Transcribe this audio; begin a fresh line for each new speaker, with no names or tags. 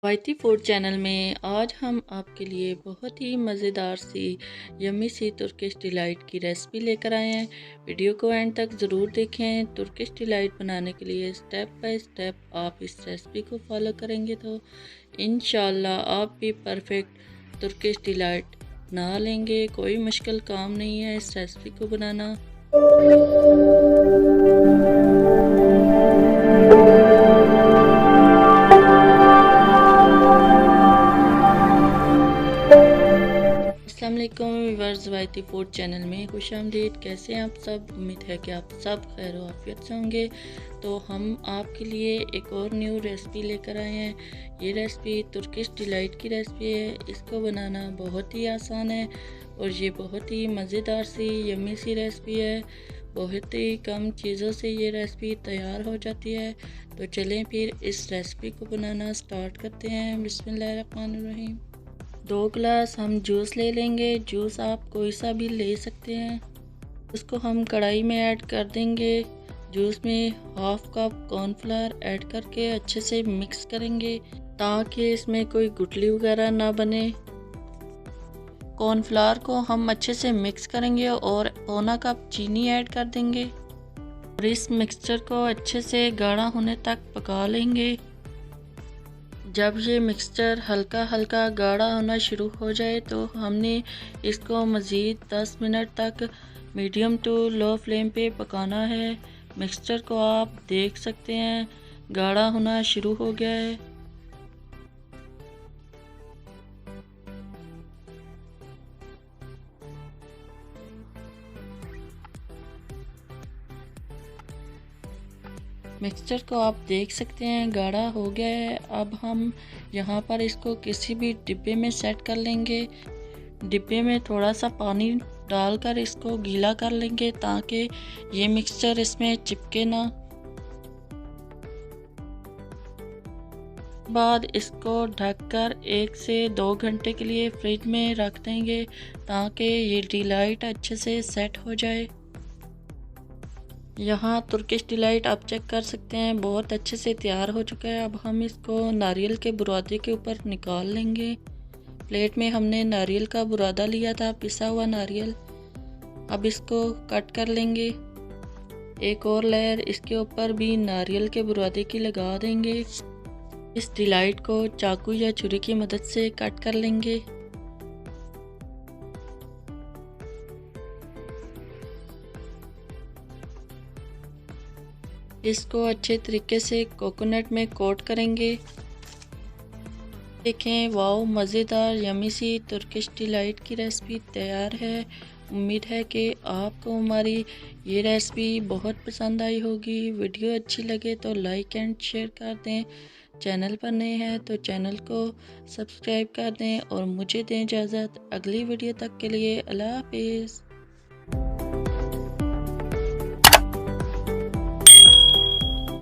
YT food channel में आज हम आपके लिए बहुत ही मज़ेदार सी यम्मी सी तुर्किश डिलाइट की रेसिपी लेकर आए हैं। वीडियो को एंड तक ज़रूर देखें। तुर्किश डिलाइट बनाने के लिए स्टेप बाय स्टेप आप इस रेसिपी को फॉलो करेंगे तो इंशाल्लाह आप भी परफेक्ट तुर्किश डिलाइट बना लेंगे। कोई मुश्किल काम नहीं है इस रेसिपी को बनाना। अस्सलाम वालेकुम व्यूअर्स, वाईटी फूड चैनल में खुशामदीद। कैसे हैं आप सब? उम्मीद है कि आप सब खैर आफियत से होंगे। तो हम आपके लिए एक और न्यू रेसिपी लेकर आए हैं। ये रेसिपी तुर्किश डिलाइट की रेसिपी है। इसको बनाना बहुत ही आसान है और ये बहुत ही मज़ेदार सी यम्मी सी रेसिपी है। बहुत ही कम चीज़ों से ये रेसिपी तैयार हो जाती है। तो चलें फिर इस रेसिपी को बनाना स्टार्ट करते हैं। बिस्मिल्लाहिर्रहमानिर्रहीम। 2 गिलास हम जूस ले लेंगे। जूस आप कोई सा भी ले सकते हैं। उसको हम कढ़ाई में ऐड कर देंगे। जूस में हाफ कप कॉर्नफ्लावर ऐड करके अच्छे से मिक्स करेंगे ताकि इसमें कोई गुठली वगैरह ना बने। कॉर्नफ्लावर को हम अच्छे से मिक्स करेंगे और पौना कप चीनी ऐड कर देंगे और इस मिक्सचर को अच्छे से गाढ़ा होने तक पका लेंगे। जब ये मिक्सचर हल्का हल्का गाढ़ा होना शुरू हो जाए तो हमने इसको मज़ीद 10 मिनट तक मीडियम टू लो फ्लेम पे पकाना है। मिक्सचर को आप देख सकते हैं गाढ़ा होना शुरू हो गया है। मिक्सचर को आप देख सकते हैं गाढ़ा हो गया है। अब हम यहाँ पर इसको किसी भी डिब्बे में सेट कर लेंगे। डिब्बे में थोड़ा सा पानी डालकर इसको गीला कर लेंगे ताकि ये मिक्सचर इसमें चिपके ना। बाद इसको ढककर 1 से 2 घंटे के लिए फ्रिज में रख देंगे ताकि ये डिलाइट अच्छे से सेट हो जाए। यहाँ तुर्किश डिलाइट आप चेक कर सकते हैं बहुत अच्छे से तैयार हो चुका है। अब हम इसको नारियल के बुरादे के ऊपर निकाल लेंगे। प्लेट में हमने नारियल का बुरादा लिया था, पिसा हुआ नारियल। अब इसको कट कर लेंगे। एक और लेयर इसके ऊपर भी नारियल के बुरादे की लगा देंगे। इस डिलाइट को चाकू या छुरी की मदद से कट कर लेंगे। इसको अच्छे तरीके से कोकोनट में कोट करेंगे। देखें, वाओ, मज़ेदार यम्मी सी तुर्किश डिलाइट की रेसिपी तैयार है। उम्मीद है कि आपको हमारी ये रेसिपी बहुत पसंद आई होगी। वीडियो अच्छी लगे तो लाइक एंड शेयर कर दें। चैनल पर नए हैं तो चैनल को सब्सक्राइब कर दें और मुझे दें इजाज़त। अगली वीडियो तक के लिए अल्लाह हाफिज़।